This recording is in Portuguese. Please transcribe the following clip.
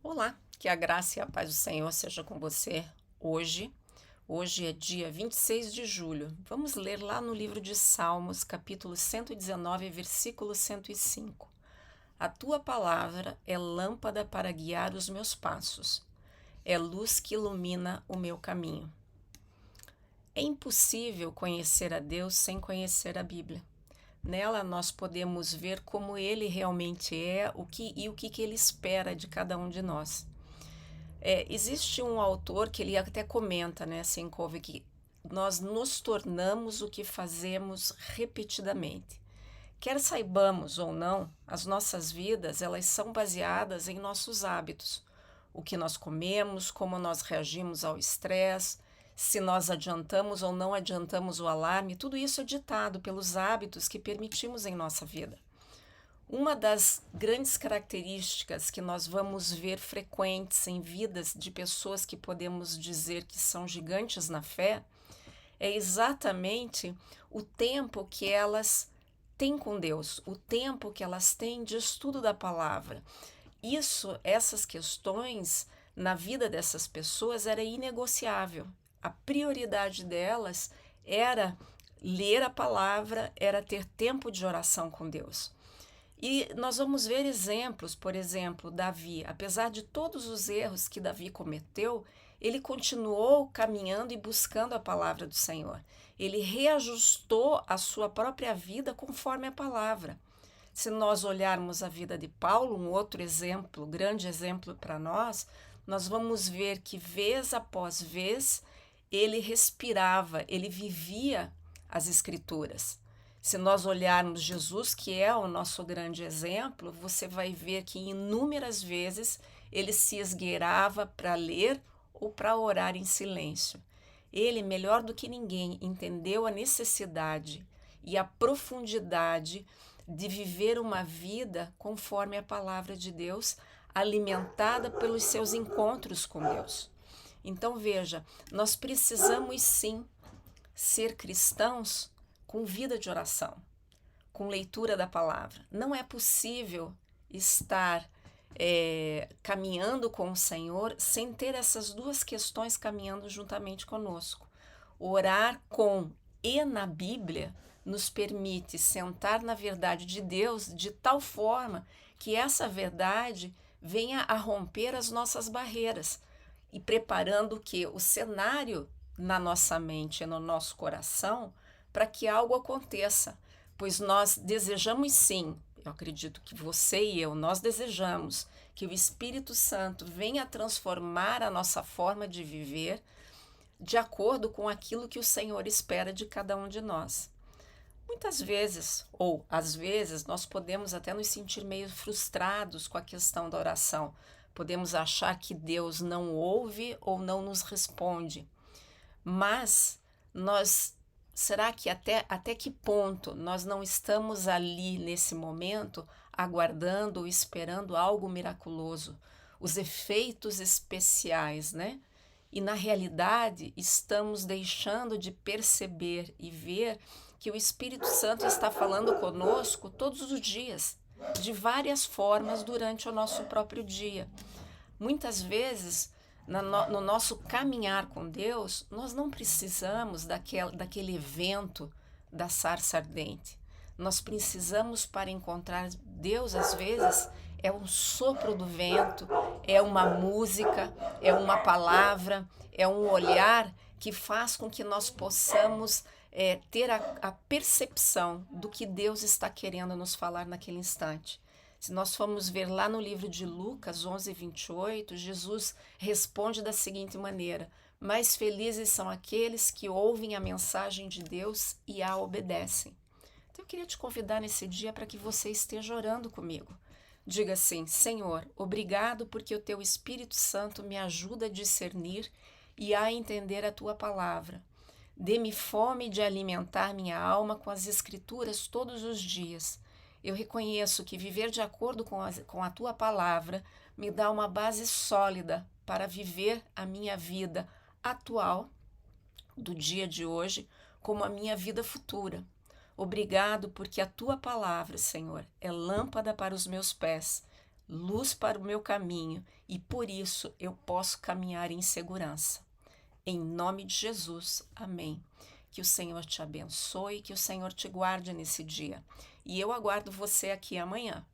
Olá, que a graça e a paz do Senhor seja com você hoje. Hoje é dia 26 de julho. Vamos ler lá no livro de Salmos, capítulo 119, versículo 105. A tua palavra é lâmpada para guiar os meus passos, é luz que ilumina o meu caminho. É impossível conhecer a Deus sem conhecer a Bíblia. Nela nós podemos ver como Ele realmente é, o que Ele espera de cada um de nós. Existe um autor que ele até comenta, né, Senkov, que nós nos tornamos o que fazemos repetidamente. Quer saibamos ou não, as nossas vidas elas são baseadas em nossos hábitos. O que nós comemos, como nós reagimos ao estresse, se nós adiantamos ou não adiantamos o alarme, tudo isso é ditado pelos hábitos que permitimos em nossa vida. Uma das grandes características que nós vamos ver frequentes em vidas de pessoas que podemos dizer que são gigantes na fé é exatamente o tempo que elas têm com Deus, o tempo que elas têm de estudo da palavra. Essas questões na vida dessas pessoas era inegociável. A prioridade delas era ler a palavra, era ter tempo de oração com Deus. E nós vamos ver exemplos, por exemplo, Davi, apesar de todos os erros que Davi cometeu, ele continuou caminhando e buscando a palavra do Senhor. Ele reajustou a sua própria vida conforme a palavra. Se nós olharmos a vida de Paulo, um outro exemplo, grande exemplo para nós vamos ver que vez após vez ele respirava, ele vivia as Escrituras. Se nós olharmos Jesus, que é o nosso grande exemplo, você vai ver que inúmeras vezes ele se esgueirava para ler ou para orar em silêncio. Ele, melhor do que ninguém, entendeu a necessidade e a profundidade de viver uma vida conforme a palavra de Deus, alimentada pelos seus encontros com Deus. Então veja, nós precisamos sim ser cristãos com vida de oração, com leitura da palavra. Não é possível estar caminhando com o Senhor sem ter essas duas questões caminhando juntamente conosco. Orar com e na Bíblia nos permite sentar na verdade de Deus de tal forma que essa verdade venha a romper as nossas barreiras e preparando o cenário na nossa mente e no nosso coração para que algo aconteça, pois nós desejamos sim, eu acredito que você e eu, nós desejamos que o Espírito Santo venha transformar a nossa forma de viver de acordo com aquilo que o Senhor espera de cada um de nós. Muitas vezes, ou às vezes, nós podemos até nos sentir meio frustrados com a questão da oração. Podemos achar que Deus não ouve ou não nos responde. Mas será que até que ponto nós não estamos ali nesse momento aguardando ou esperando algo miraculoso, os efeitos especiais, né? E na realidade estamos deixando de perceber e ver que o Espírito Santo está falando conosco todos os dias, de várias formas durante o nosso próprio dia. Muitas vezes, no nosso caminhar com Deus, nós não precisamos daquele evento da sarça ardente. Nós precisamos, para encontrar Deus, às vezes, é um sopro do vento, é uma música, é uma palavra, é um olhar que faz com que nós possamos ter a percepção do que Deus está querendo nos falar naquele instante. Se nós formos ver lá no livro de Lucas 11:28, Jesus responde da seguinte maneira: mais felizes são aqueles que ouvem a mensagem de Deus e a obedecem. Então eu queria te convidar nesse dia para que você esteja orando comigo. Diga assim: Senhor, obrigado porque o teu Espírito Santo me ajuda a discernir e a entender a tua palavra. Dê-me fome de alimentar minha alma com as Escrituras todos os dias. Eu reconheço que viver de acordo com a tua palavra me dá uma base sólida para viver a minha vida atual, do dia de hoje, como a minha vida futura. Obrigado porque a tua palavra, Senhor, é lâmpada para os meus pés, luz para o meu caminho e por isso eu posso caminhar em segurança. Em nome de Jesus, amém. Que o Senhor te abençoe, que o Senhor te guarde nesse dia. E eu aguardo você aqui amanhã.